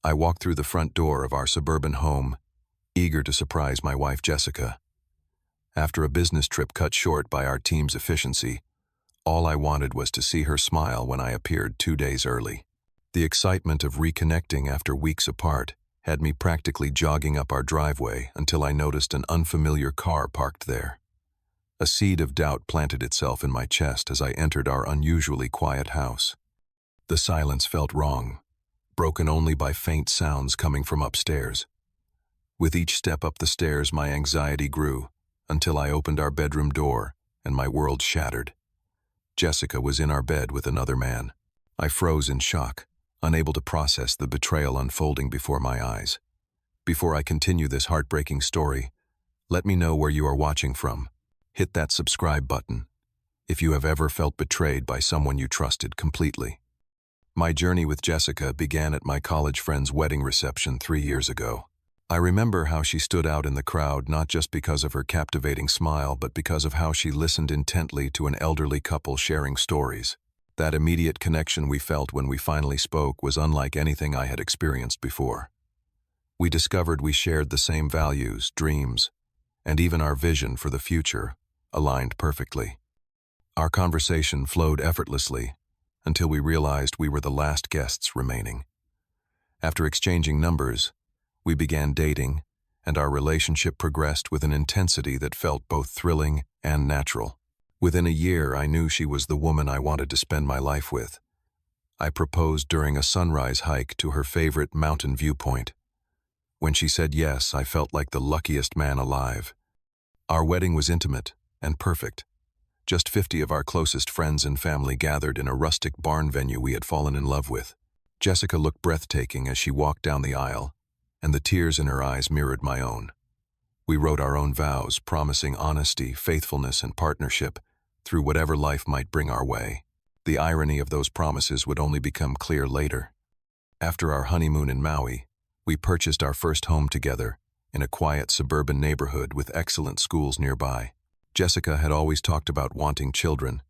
I walked through the front door of our suburban home, eager to surprise my wife Jessica. After a business trip cut short by our team's efficiency, all I wanted was to see her smile when I appeared 2 days early. The excitement of reconnecting after weeks apart had me practically jogging up our driveway until I noticed an unfamiliar car parked there. A seed of doubt planted itself in my chest as I entered our unusually quiet house. The silence felt wrong, broken only by faint sounds coming from upstairs. With each step up the stairs, my anxiety grew until I opened our bedroom door and my world shattered. Jessica was in our bed with another man. I froze in shock, unable to process the betrayal unfolding before my eyes. Before I continue this heartbreaking story, let me know where you are watching from. Hit that subscribe button if you have ever felt betrayed by someone you trusted completely. My journey with Jessica began at my college friend's wedding reception 3 years ago. I remember how she stood out in the crowd not just because of her captivating smile, but because of how she listened intently to an elderly couple sharing stories. That immediate connection we felt when we finally spoke was unlike anything I had experienced before. We discovered we shared the same values, dreams, and even our vision for the future aligned perfectly. Our conversation flowed effortlessly until we realized we were the last guests remaining. After exchanging numbers, we began dating, and our relationship progressed with an intensity that felt both thrilling and natural. Within a year, I knew she was the woman I wanted to spend my life with. I proposed during a sunrise hike to her favorite mountain viewpoint. When she said yes, I felt like the luckiest man alive. Our wedding was intimate and perfect. Just 50 of our closest friends and family gathered in a rustic barn venue we had fallen in love with. Jessica looked breathtaking as she walked down the aisle, and the tears in her eyes mirrored my own. We wrote our own vows, promising honesty, faithfulness, and partnership through whatever life might bring our way. The irony of those promises would only become clear later. After our honeymoon in Maui, we purchased our first home together in a quiet suburban neighborhood with excellent schools nearby. Jessica had always talked about wanting children,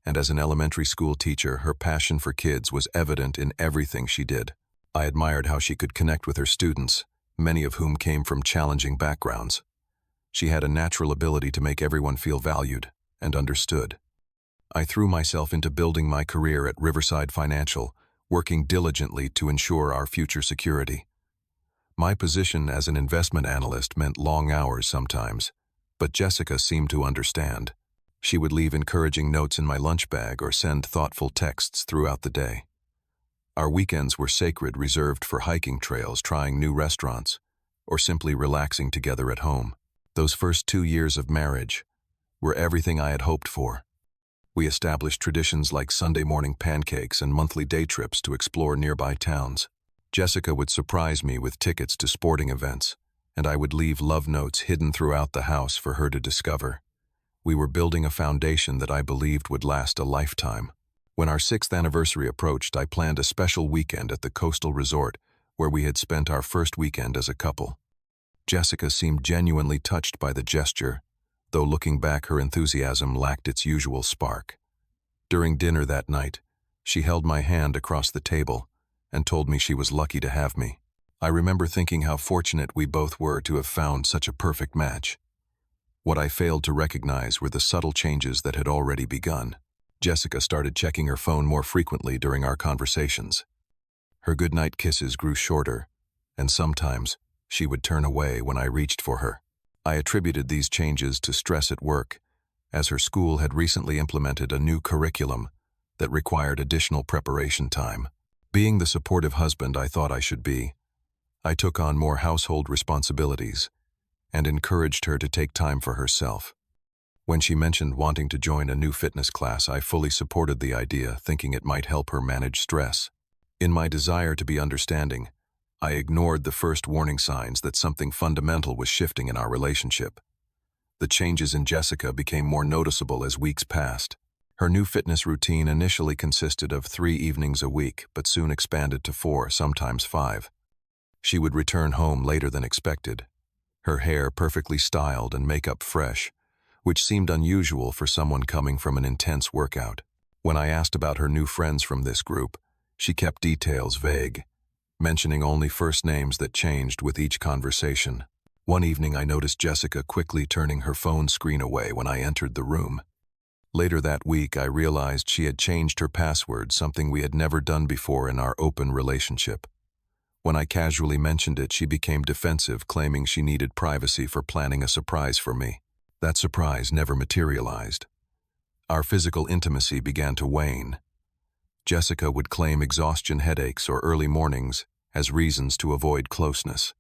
and as an elementary school teacher, her passion for kids was evident in everything she did. I admired how she could connect with her students, many of whom came from challenging backgrounds. She had a natural ability to make everyone feel valued and understood. I threw myself into building my career at Riverside Financial, working diligently to ensure our future security. My position as an investment analyst meant long hours sometimes, but Jessica seemed to understand. She would leave encouraging notes in my lunch bag or send thoughtful texts throughout the day. Our weekends were sacred, reserved for hiking trails, trying new restaurants, or simply relaxing together at home. Those first 2 years of marriage were everything I had hoped for. We established traditions like Sunday morning pancakes and monthly day trips to explore nearby towns. Jessica would surprise me with tickets to sporting events, and I would leave love notes hidden throughout the house for her to discover. We were building a foundation that I believed would last a lifetime. When our 6th anniversary approached, I planned a special weekend at the coastal resort where we had spent our first weekend as a couple. Jessica seemed genuinely touched by the gesture, though looking back, her enthusiasm lacked its usual spark. During dinner that night, she held my hand across the table and told me she was lucky to have me. I remember thinking how fortunate we both were to have found such a perfect match. What I failed to recognize were the subtle changes that had already begun. Jessica started checking her phone more frequently during our conversations. Her goodnight kisses grew shorter, and sometimes she would turn away when I reached for her. I attributed these changes to stress at work, as her school had recently implemented a new curriculum that required additional preparation time. Being the supportive husband I thought I should be, I took on more household responsibilities and encouraged her to take time for herself. When she mentioned wanting to join a new fitness class, I fully supported the idea, thinking it might help her manage stress. In my desire to be understanding, I ignored the first warning signs that something fundamental was shifting in our relationship. The changes in Jessica became more noticeable as weeks passed. Her new fitness routine initially consisted of 3 evenings a week, but soon expanded to 4, sometimes 5. She would return home later than expected, her hair perfectly styled and makeup fresh, which seemed unusual for someone coming from an intense workout. When I asked about her new friends from this group, she kept details vague, mentioning only first names that changed with each conversation. One evening I noticed Jessica quickly turning her phone screen away when I entered the room. Later that week, I realized she had changed her password, something we had never done before in our open relationship. When I casually mentioned it, she became defensive, claiming she needed privacy for planning a surprise for me. That surprise never materialized. Our physical intimacy began to wane. Jessica would claim exhaustion, headaches, or early mornings as reasons to avoid closeness.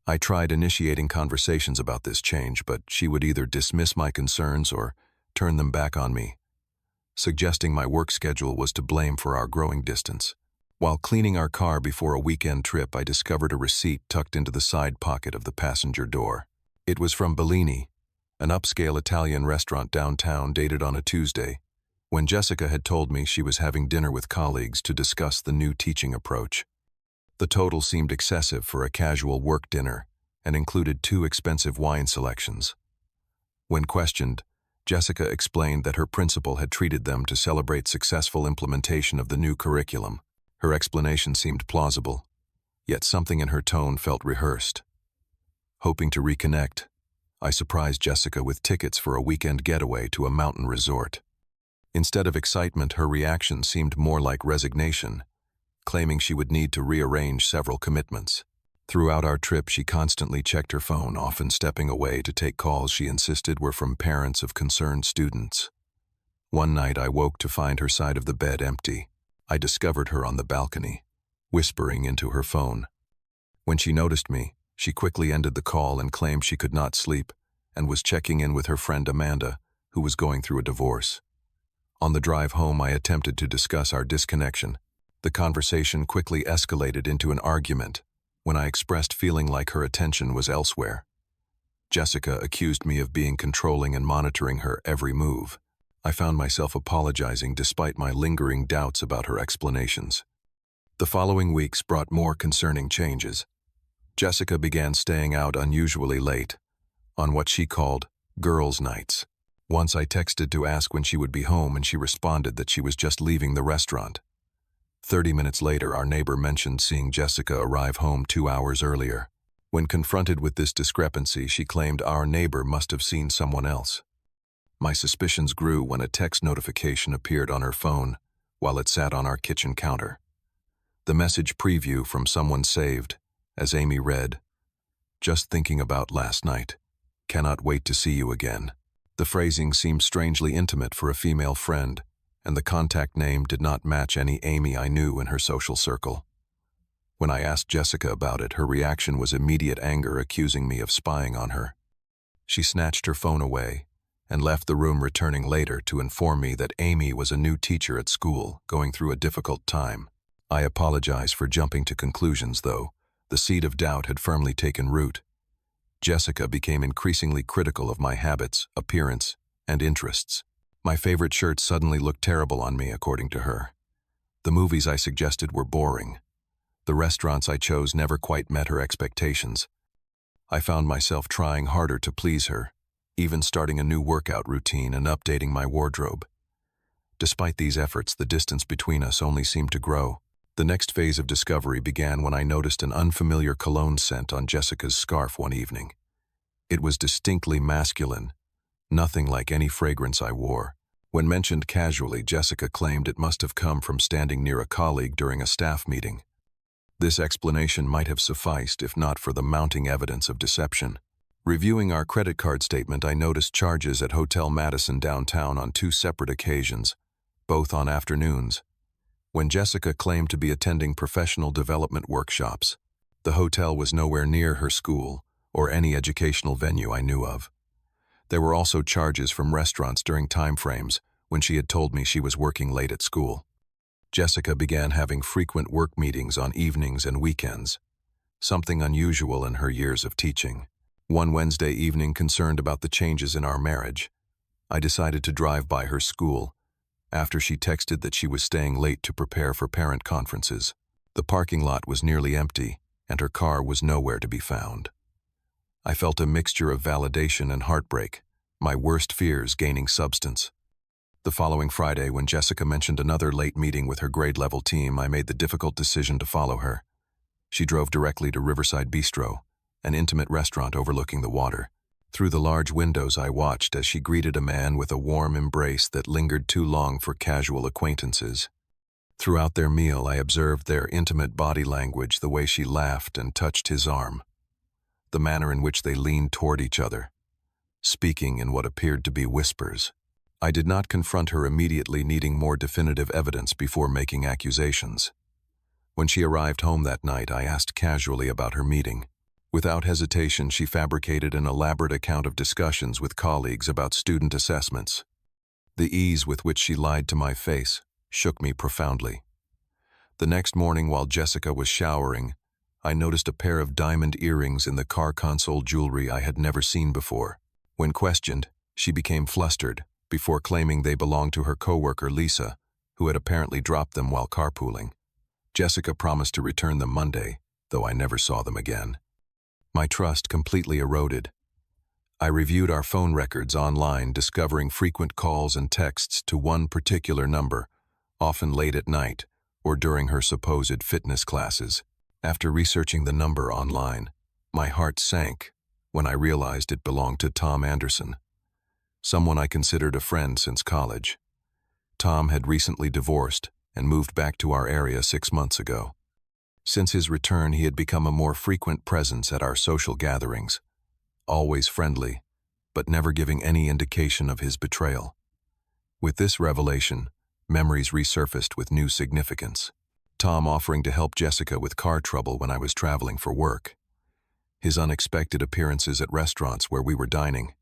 I tried initiating conversations about this change, but she would either dismiss my concerns or turn them back on me, suggesting my work schedule was to blame for our growing distance. While cleaning our car before a weekend trip, I discovered a receipt tucked into the side pocket of the passenger door. It was from Bellini, an upscale Italian restaurant downtown, dated on a Tuesday, when Jessica had told me she was having dinner with colleagues to discuss the new teaching approach. The total seemed excessive for a casual work dinner and included 2 expensive wine selections. When questioned, Jessica explained that her principal had treated them to celebrate successful implementation of the new curriculum. Her explanation seemed plausible, yet something in her tone felt rehearsed. Hoping to reconnect, I surprised Jessica with tickets for a weekend getaway to a mountain resort. Instead of excitement, her reaction seemed more like resignation, claiming she would need to rearrange several commitments. Throughout our trip, she constantly checked her phone, often stepping away to take calls she insisted were from parents of concerned students. One night, I woke to find her side of the bed empty. I discovered her on the balcony, whispering into her phone. When she noticed me, she quickly ended the call and claimed she could not sleep and was checking in with her friend Amanda, who was going through a divorce. On the drive home, I attempted to discuss our disconnection. The conversation quickly escalated into an argument when I expressed feeling like her attention was elsewhere. Jessica accused me of being controlling and monitoring her every move. I found myself apologizing despite my lingering doubts about her explanations. The following weeks brought more concerning changes. Jessica began staying out unusually late, on what she called girls' nights. Once I texted to ask when she would be home, and she responded that she was just leaving the restaurant. 30 minutes later, our neighbor mentioned seeing Jessica arrive home 2 hours earlier. When confronted with this discrepancy, she claimed our neighbor must have seen someone else. My suspicions grew when a text notification appeared on her phone while it sat on our kitchen counter. The message preview from someone saved, as Amy read, "Just thinking about last night. Cannot wait to see you again." The phrasing seemed strangely intimate for a female friend, and the contact name did not match any Amy I knew in her social circle. When I asked Jessica about it, her reaction was immediate anger, accusing me of spying on her. She snatched her phone away and left the room, returning later to inform me that Amy was a new teacher at school, going through a difficult time. I apologized for jumping to conclusions, though. The seed of doubt had firmly taken root. Jessica became increasingly critical of my habits, appearance, and interests. My favorite shirt suddenly looked terrible on me, according to her. The movies I suggested were boring. The restaurants I chose never quite met her expectations. I found myself trying harder to please her, even starting a new workout routine and updating my wardrobe. Despite these efforts, the distance between us only seemed to grow. The next phase of discovery began when I noticed an unfamiliar cologne scent on Jessica's scarf one evening. It was distinctly masculine, nothing like any fragrance I wore. When mentioned casually, Jessica claimed it must have come from standing near a colleague during a staff meeting. This explanation might have sufficed if not for the mounting evidence of deception. Reviewing our credit card statement, I noticed charges at Hotel Madison downtown on 2 separate occasions, both on afternoons, when Jessica claimed to be attending professional development workshops. The hotel was nowhere near her school or any educational venue I knew of. There were also charges from restaurants during time frames when she had told me she was working late at school. Jessica began having frequent work meetings on evenings and weekends, something unusual in her years of teaching. One Wednesday evening, concerned about the changes in our marriage, I decided to drive by her school after she texted that she was staying late to prepare for parent conferences. The parking lot was nearly empty, and her car was nowhere to be found. I felt a mixture of validation and heartbreak, my worst fears gaining substance. The following Friday, when Jessica mentioned another late meeting with her grade-level team, I made the difficult decision to follow her. She drove directly to Riverside Bistro, an intimate restaurant overlooking the water. Through the large windows I watched as she greeted a man with a warm embrace that lingered too long for casual acquaintances. Throughout their meal I observed their intimate body language, the way she laughed and touched his arm, the manner in which they leaned toward each other, speaking in what appeared to be whispers. I did not confront her immediately, needing more definitive evidence before making accusations. When she arrived home that night, I asked casually about her meeting. Without hesitation, she fabricated an elaborate account of discussions with colleagues about student assessments. The ease with which she lied to my face shook me profoundly. The next morning, while Jessica was showering, I noticed a pair of diamond earrings in the car console, jewelry I had never seen before. When questioned, she became flustered, before claiming they belonged to her coworker Lisa, who had apparently dropped them while carpooling. Jessica promised to return them Monday, though I never saw them again. My trust completely eroded. I reviewed our phone records online, discovering frequent calls and texts to one particular number, often late at night or during her supposed fitness classes. After researching the number online, my heart sank when I realized it belonged to Tom Anderson, someone I considered a friend since college. Tom had recently divorced and moved back to our area 6 months ago. Since his return, he had become a more frequent presence at our social gatherings, always friendly, but never giving any indication of his betrayal. With this revelation, memories resurfaced with new significance. Tom offering to help Jessica with car trouble when I was traveling for work. His unexpected appearances at restaurants where we were dining.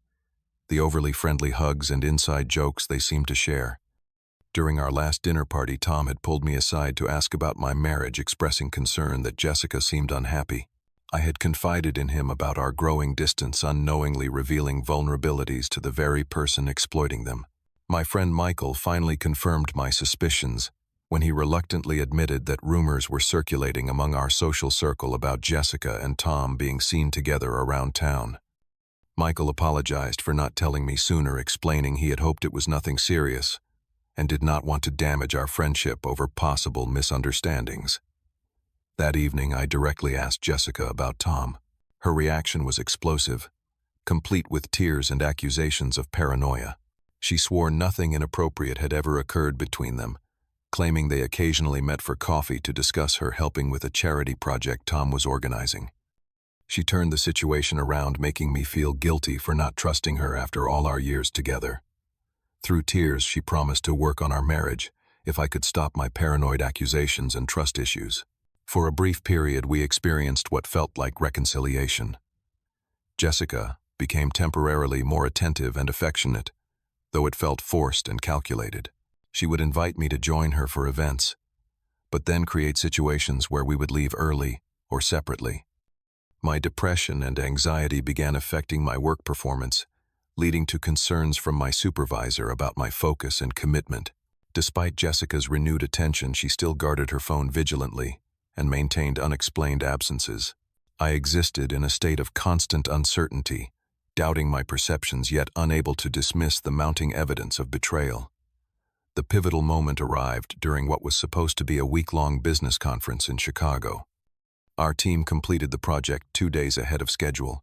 The overly friendly hugs and inside jokes they seemed to share. During our last dinner party, Tom had pulled me aside to ask about my marriage, expressing concern that Jessica seemed unhappy. I had confided in him about our growing distance, unknowingly revealing vulnerabilities to the very person exploiting them. My friend Michael finally confirmed my suspicions when he reluctantly admitted that rumors were circulating among our social circle about Jessica and Tom being seen together around town. Michael apologized for not telling me sooner, explaining he had hoped it was nothing serious and did not want to damage our friendship over possible misunderstandings. That evening, I directly asked Jessica about Tom. Her reaction was explosive, complete with tears and accusations of paranoia. She swore nothing inappropriate had ever occurred between them, claiming they occasionally met for coffee to discuss her helping with a charity project Tom was organizing. She turned the situation around, making me feel guilty for not trusting her after all our years together. Through tears, she promised to work on our marriage if I could stop my paranoid accusations and trust issues. For a brief period, we experienced what felt like reconciliation. Jessica became temporarily more attentive and affectionate, though it felt forced and calculated. She would invite me to join her for events, but then create situations where we would leave early or separately. My depression and anxiety began affecting my work performance, leading to concerns from my supervisor about my focus and commitment. Despite Jessica's renewed attention, she still guarded her phone vigilantly and maintained unexplained absences. I existed in a state of constant uncertainty, doubting my perceptions yet unable to dismiss the mounting evidence of betrayal. The pivotal moment arrived during what was supposed to be a week-long business conference in Chicago. Our team completed the project 2 days ahead of schedule,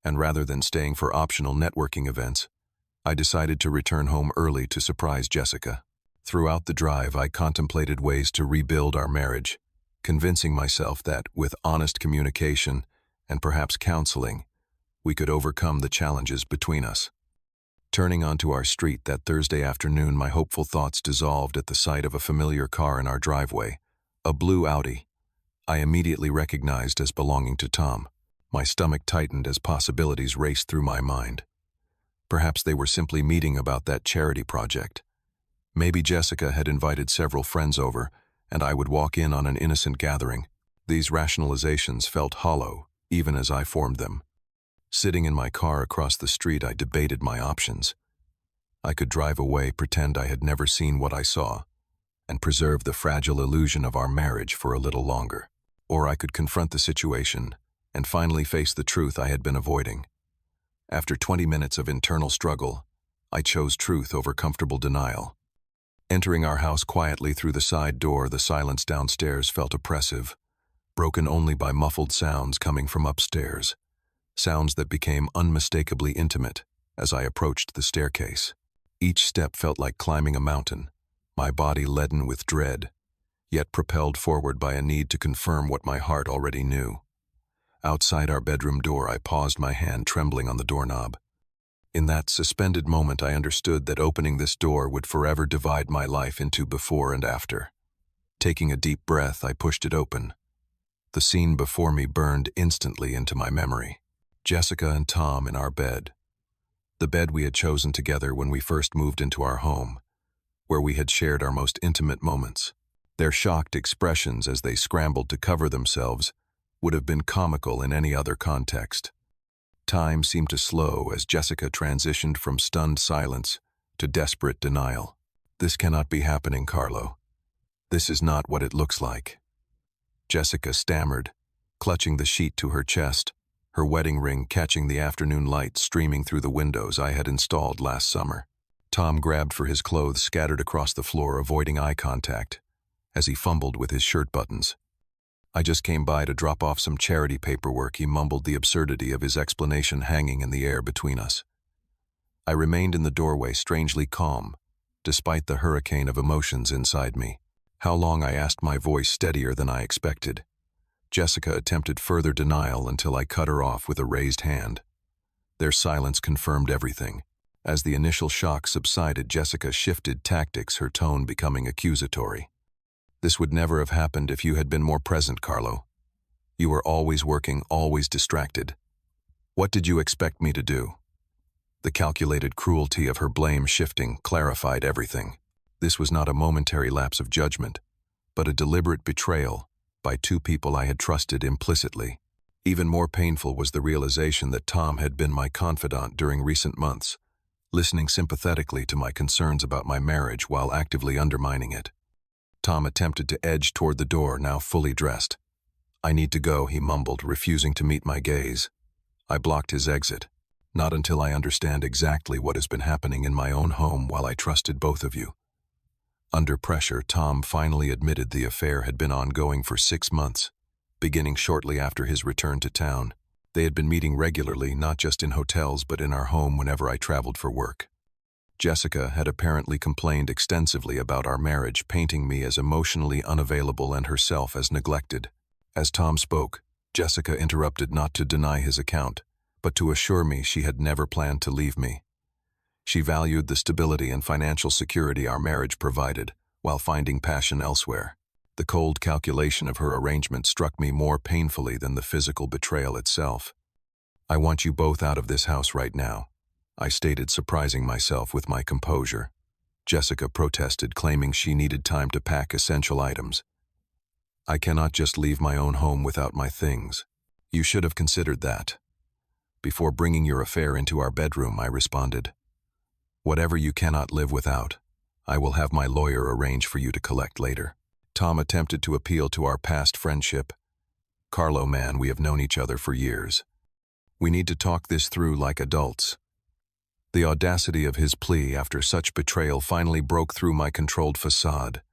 and rather than staying for optional networking events, I decided to return home early to surprise Jessica. Throughout the drive, I contemplated ways to rebuild our marriage, convincing myself that, with honest communication and perhaps counseling, we could overcome the challenges between us. Turning onto our street that Thursday afternoon, my hopeful thoughts dissolved at the sight of a familiar car in our driveway, a blue Audi. I immediately recognized as belonging to Tom. My stomach tightened as possibilities raced through my mind. Perhaps they were simply meeting about that charity project. Maybe Jessica had invited several friends over, and I would walk in on an innocent gathering. These rationalizations felt hollow, even as I formed them. Sitting in my car across the street, I debated my options. I could drive away, pretend I had never seen what I saw, and preserve the fragile illusion of our marriage for a little longer. Or I could confront the situation and finally face the truth I had been avoiding. After 20 minutes of internal struggle, I chose truth over comfortable denial. Entering our house quietly through the side door, the silence downstairs felt oppressive, broken only by muffled sounds coming from upstairs, sounds that became unmistakably intimate as I approached the staircase. Each step felt like climbing a mountain, my body leaden with dread, yet propelled forward by a need to confirm what my heart already knew. Outside our bedroom door, I paused, my hand trembling on the doorknob. In that suspended moment, I understood that opening this door would forever divide my life into before and after. Taking a deep breath, I pushed it open. The scene before me burned instantly into my memory. Jessica and Tom in our bed. The bed we had chosen together when we first moved into our home, where we had shared our most intimate moments. Their shocked expressions as they scrambled to cover themselves would have been comical in any other context. Time seemed to slow as Jessica transitioned from stunned silence to desperate denial. "This cannot be happening, Carlo. This is not what it looks like." Jessica stammered, clutching the sheet to her chest, her wedding ring catching the afternoon light streaming through the windows I had installed last summer. Tom grabbed for his clothes scattered across the floor, avoiding eye contact, as he fumbled with his shirt buttons. "I just came by to drop off some charity paperwork," he mumbled, the absurdity of his explanation hanging in the air between us. I remained in the doorway, strangely calm, despite the hurricane of emotions inside me. "How long?" I asked, my voice steadier than I expected. Jessica attempted further denial until I cut her off with a raised hand. Their silence confirmed everything. As the initial shock subsided, Jessica shifted tactics, her tone becoming accusatory. "This would never have happened if you had been more present, Carlo. You were always working, always distracted. What did you expect me to do?" The calculated cruelty of her blame shifting clarified everything. This was not a momentary lapse of judgment, but a deliberate betrayal by two people I had trusted implicitly. Even more painful was the realization that Tom had been my confidant during recent months, listening sympathetically to my concerns about my marriage while actively undermining it. Tom attempted to edge toward the door, now fully dressed. "I need to go," he mumbled, refusing to meet my gaze. I blocked his exit. "Not until I understand exactly what has been happening in my own home while I trusted both of you." Under pressure, Tom finally admitted the affair had been ongoing for 6 months, beginning shortly after his return to town. They had been meeting regularly, not just in hotels but in our home whenever I traveled for work. Jessica had apparently complained extensively about our marriage, painting me as emotionally unavailable and herself as neglected. As Tom spoke, Jessica interrupted, not to deny his account, but to assure me she had never planned to leave me. She valued the stability and financial security our marriage provided, while finding passion elsewhere. The cold calculation of her arrangement struck me more painfully than the physical betrayal itself. "I want you both out of this house right now," I stated, surprising myself with my composure. Jessica protested, claiming she needed time to pack essential items. "I cannot just leave my own home without my things. You should have considered that before bringing your affair into our bedroom," I responded. "Whatever you cannot live without, I will have my lawyer arrange for you to collect later." Tom attempted to appeal to our past friendship. "Carlo, man, we have known each other for years. We need to talk this through like adults." The audacity of his plea after such betrayal finally broke through my controlled facade.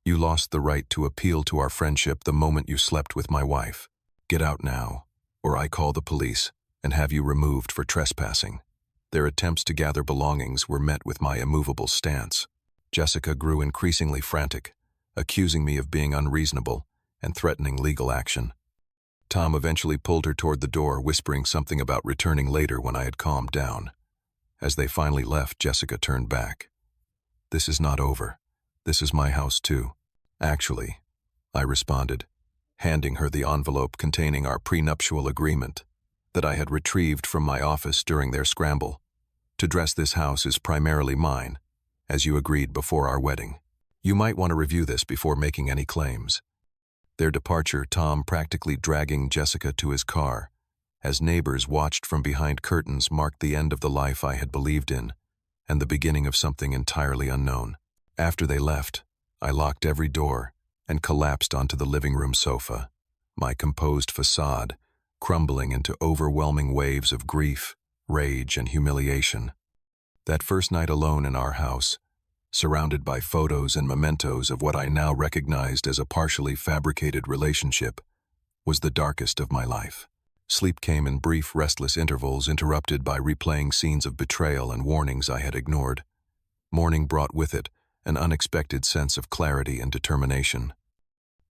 "You lost the right to appeal to our friendship the moment you slept with my wife. Get out now, or I call the police and have you removed for trespassing." Their attempts to gather belongings were met with my immovable stance. Jessica grew increasingly frantic, accusing me of being unreasonable and threatening legal action. Tom eventually pulled her toward the door, whispering something about returning later when I had calmed down. As they finally left, Jessica turned back. "This is not over. This is my house too." "Actually," I responded, handing her the envelope containing our prenuptial agreement that I had retrieved from my office during their scramble. "To dress this house is primarily mine, as you agreed before our wedding. You might want to review this before making any claims." Their departure, Tom practically dragging Jessica to his car, as neighbors watched from behind curtains, marked the end of the life I had believed in and the beginning of something entirely unknown. After they left, I locked every door and collapsed onto the living room sofa, my composed facade crumbling into overwhelming waves of grief, rage, and humiliation. That first night alone in our house surrounded by photos and mementos of what I now recognized as a partially fabricated relationship, was the darkest of my life. Sleep came in brief, restless intervals interrupted by replaying scenes of betrayal and warnings I had ignored. Morning brought with it an unexpected sense of clarity and determination.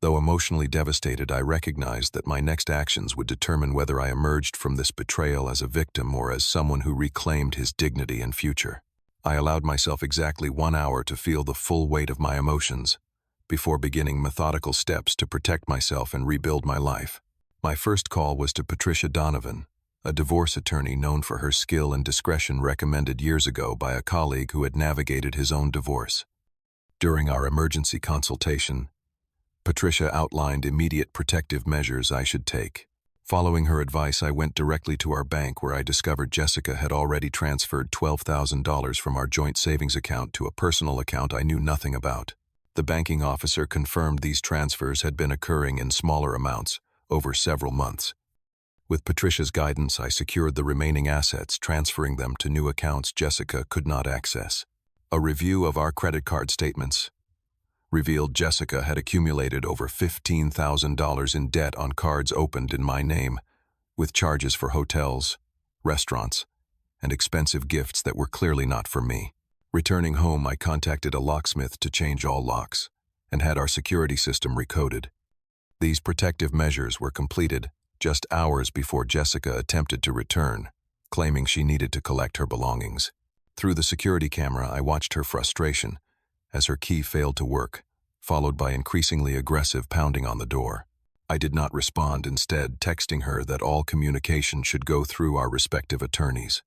Though emotionally devastated, I recognized that my next actions would determine whether I emerged from this betrayal as a victim or as someone who reclaimed his dignity and future. I allowed myself exactly 1 hour to feel the full weight of my emotions, before beginning methodical steps to protect myself and rebuild my life. My first call was to Patricia Donovan, a divorce attorney known for her skill and discretion, recommended years ago by a colleague who had navigated his own divorce. During our emergency consultation, Patricia outlined immediate protective measures I should take. Following her advice, I went directly to our bank, where I discovered Jessica had already transferred $12,000 from our joint savings account to a personal account I knew nothing about. The banking officer confirmed these transfers had been occurring in smaller amounts over several months. With Patricia's guidance, I secured the remaining assets, transferring them to new accounts Jessica could not access. A review of our credit card statements revealed Jessica had accumulated over $15,000 in debt on cards opened in my name, with charges for hotels, restaurants, and expensive gifts that were clearly not for me. Returning home, I contacted a locksmith to change all locks and had our security system recoded. These protective measures were completed just hours before Jessica attempted to return, claiming she needed to collect her belongings. Through the security camera, I watched her frustration as her key failed to work, followed by increasingly aggressive pounding on the door. I did not respond, instead texting her that all communication should go through our respective attorneys.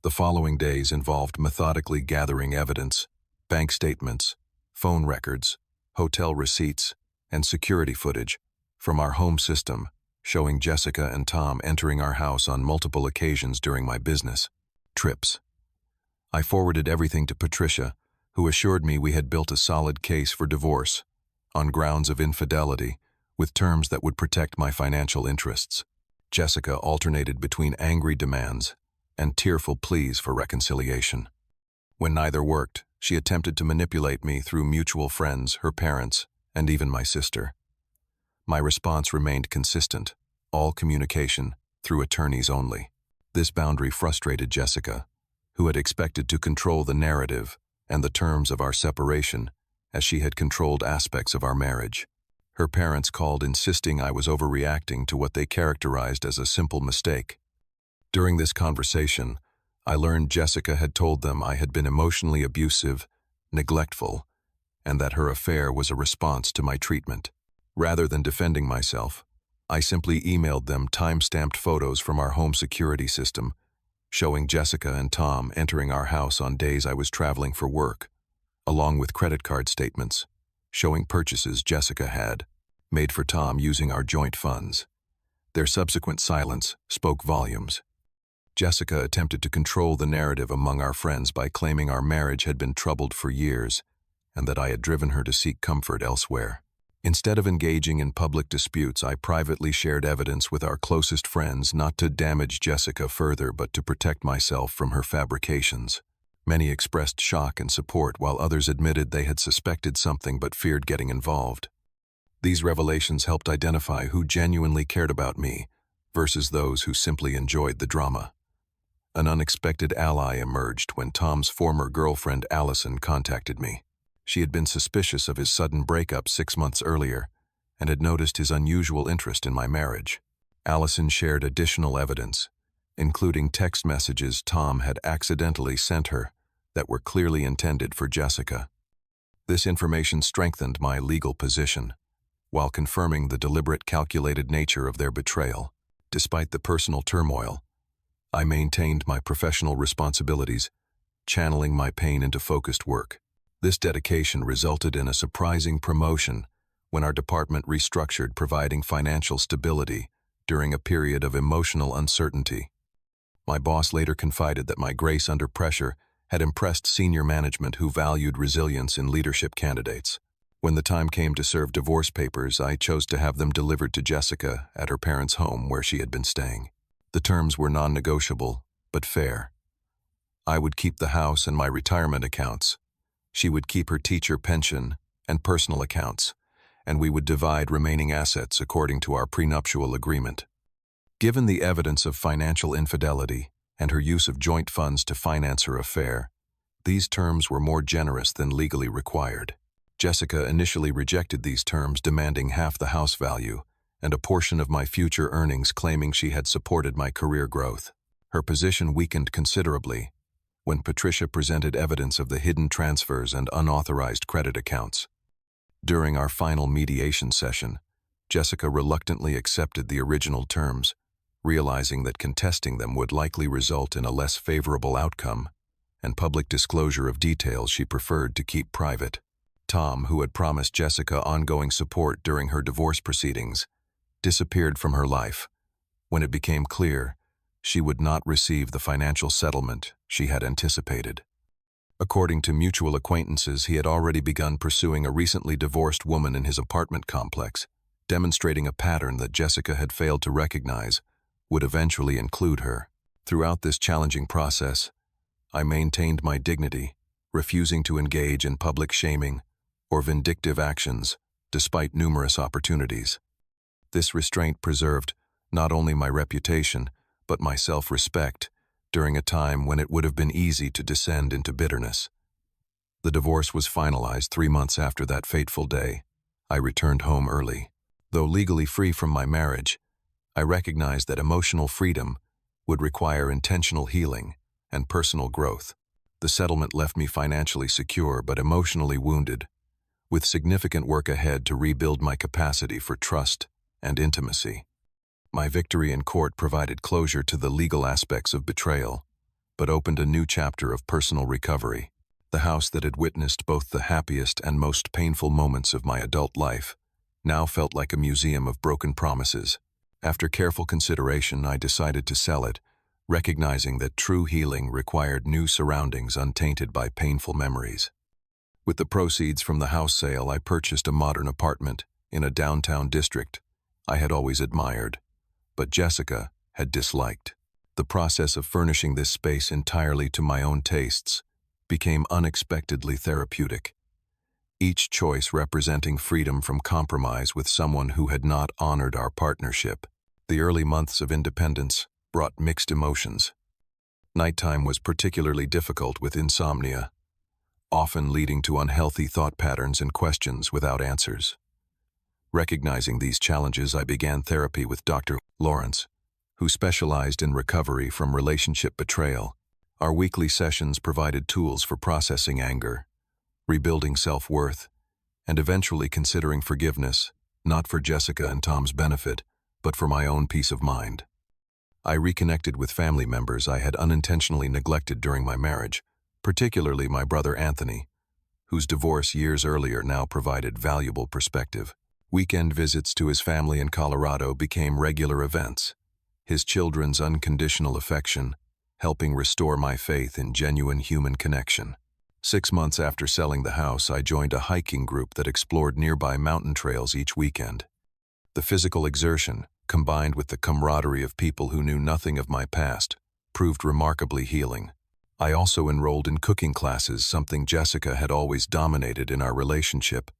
The following days involved methodically gathering evidence, bank statements, phone records, hotel receipts, and security footage from our home system, showing Jessica and Tom entering our house on multiple occasions during my business trips. I forwarded everything to Patricia, who assured me we had built a solid case for divorce, on grounds of infidelity, with terms that would protect my financial interests. Jessica alternated between angry demands and tearful pleas for reconciliation. When neither worked, she attempted to manipulate me through mutual friends, her parents, and even my sister. My response remained consistent: all communication through attorneys only. This boundary frustrated Jessica, who had expected to control the narrative and the terms of our separation, as she had controlled aspects of our marriage. Her parents called, insisting I was overreacting to what they characterized as a simple mistake. During this conversation, I learned Jessica had told them I had been emotionally abusive, neglectful, and that her affair was a response to my treatment. Rather than defending myself, I simply emailed them time-stamped photos from our home security system, showing Jessica and Tom entering our house on days I was traveling for work, along with credit card statements, showing purchases Jessica had made for Tom using our joint funds. Their subsequent silence spoke volumes. Jessica attempted to control the narrative among our friends by claiming our marriage had been troubled for years and that I had driven her to seek comfort elsewhere. Instead of engaging in public disputes, I privately shared evidence with our closest friends, not to damage Jessica further but to protect myself from her fabrications. Many expressed shock and support, while others admitted they had suspected something but feared getting involved. These revelations helped identify who genuinely cared about me versus those who simply enjoyed the drama. An unexpected ally emerged when Tom's former girlfriend Allison contacted me. She had been suspicious of his sudden breakup 6 months earlier and had noticed his unusual interest in my marriage. Allison shared additional evidence, including text messages Tom had accidentally sent her that were clearly intended for Jessica. This information strengthened my legal position, while confirming the deliberate, calculated nature of their betrayal. Despite the personal turmoil, I maintained my professional responsibilities, channeling my pain into focused work. This dedication resulted in a surprising promotion when our department restructured, providing financial stability during a period of emotional uncertainty. My boss later confided that my grace under pressure had impressed senior management, who valued resilience in leadership candidates. When the time came to serve divorce papers, I chose to have them delivered to Jessica at her parents' home where she had been staying. The terms were non-negotiable, but fair. I would keep the house and my retirement accounts, She would keep her teacher pension and personal accounts, and we would divide remaining assets according to our prenuptial agreement. Given the evidence of financial infidelity and her use of joint funds to finance her affair, these terms were more generous than legally required. Jessica initially rejected these terms, demanding half the house value and a portion of my future earnings, claiming she had supported my career growth. Her position weakened considerably when Patricia presented evidence of the hidden transfers and unauthorized credit accounts. During our final mediation session, Jessica reluctantly accepted the original terms, realizing that contesting them would likely result in a less favorable outcome and public disclosure of details she preferred to keep private. Tom, who had promised Jessica ongoing support during her divorce proceedings, disappeared from her life when it became clear she would not receive the financial settlement she had anticipated. According to mutual acquaintances, he had already begun pursuing a recently divorced woman in his apartment complex, demonstrating a pattern that Jessica had failed to recognize would eventually include her. Throughout this challenging process, I maintained my dignity, refusing to engage in public shaming or vindictive actions despite numerous opportunities. This restraint preserved not only my reputation, but my self-respect during a time when it would have been easy to descend into bitterness. The divorce was finalized 3 months after that fateful day. I returned home early. Though legally free from my marriage, I recognized that emotional freedom would require intentional healing and personal growth. The settlement left me financially secure but emotionally wounded, with significant work ahead to rebuild my capacity for trust and intimacy. My victory in court provided closure to the legal aspects of betrayal, but opened a new chapter of personal recovery. The house that had witnessed both the happiest and most painful moments of my adult life now felt like a museum of broken promises. After careful consideration, I decided to sell it, recognizing that true healing required new surroundings untainted by painful memories. With the proceeds from the house sale, I purchased a modern apartment in a downtown district I had always admired, but Jessica had disliked. The process of furnishing this space entirely to my own tastes became unexpectedly therapeutic, each choice representing freedom from compromise with someone who had not honored our partnership. The early months of independence brought mixed emotions. Nighttime was particularly difficult, with insomnia, often leading to unhealthy thought patterns and questions without answers. Recognizing these challenges, I began therapy with Dr. Lawrence, who specialized in recovery from relationship betrayal. Our weekly sessions provided tools for processing anger, rebuilding self-worth, and eventually considering forgiveness, not for Jessica and Tom's benefit, but for my own peace of mind. I reconnected with family members I had unintentionally neglected during my marriage, particularly my brother Anthony, whose divorce years earlier now provided valuable perspective. Weekend visits to his family in Colorado became regular events, his children's unconditional affection helping restore my faith in genuine human connection. 6 months after selling the house, I joined a hiking group that explored nearby mountain trails each weekend. The physical exertion, combined with the camaraderie of people who knew nothing of my past, proved remarkably healing. I also enrolled in cooking classes, something Jessica had always dominated in our relationship,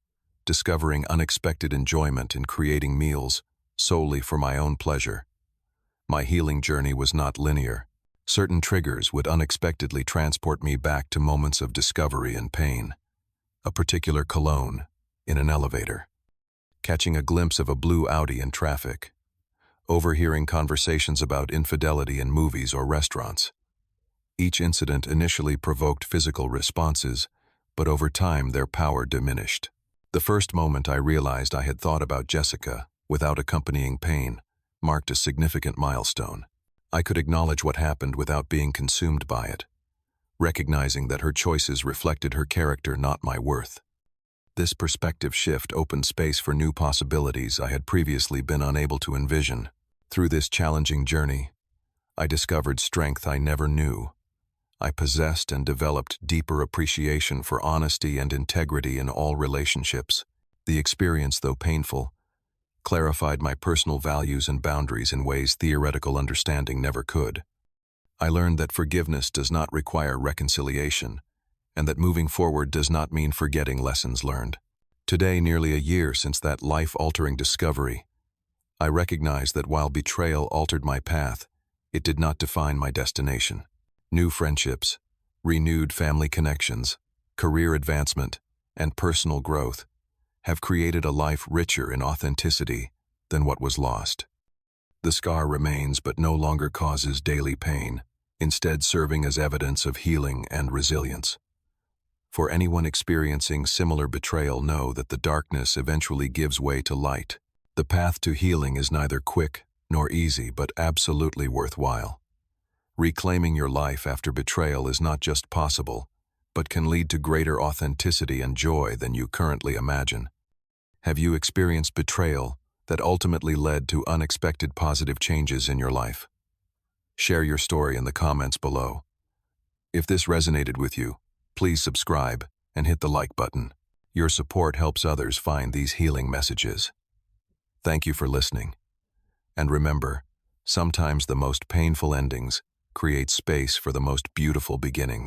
discovering unexpected enjoyment in creating meals solely for my own pleasure. My healing journey was not linear. Certain triggers would unexpectedly transport me back to moments of discovery and pain. A particular cologne in an elevator, catching a glimpse of a blue Audi in traffic, overhearing conversations about infidelity in movies or restaurants. Each incident initially provoked physical responses, but over time their power diminished. The first moment I realized I had thought about Jessica without accompanying pain marked a significant milestone. I could acknowledge what happened without being consumed by it, recognizing that her choices reflected her character, not my worth. This perspective shift opened space for new possibilities I had previously been unable to envision. Through this challenging journey, I discovered strength I never knew. I possessed and developed deeper appreciation for honesty and integrity in all relationships. The experience, though painful, clarified my personal values and boundaries in ways theoretical understanding never could. I learned that forgiveness does not require reconciliation, and that moving forward does not mean forgetting lessons learned. Today, nearly a year since that life-altering discovery, I recognize that while betrayal altered my path, it did not define my destination. New friendships, renewed family connections, career advancement, and personal growth have created a life richer in authenticity than what was lost. The scar remains but no longer causes daily pain, instead serving as evidence of healing and resilience. For anyone experiencing similar betrayal, know that the darkness eventually gives way to light. The path to healing is neither quick nor easy, but absolutely worthwhile. Reclaiming your life after betrayal is not just possible, but can lead to greater authenticity and joy than you currently imagine. Have you experienced betrayal that ultimately led to unexpected positive changes in your life? Share your story in the comments below. If this resonated with you, please subscribe and hit the like button. Your support helps others find these healing messages. Thank you for listening. And remember, sometimes the most painful endings create space for the most beautiful beginnings.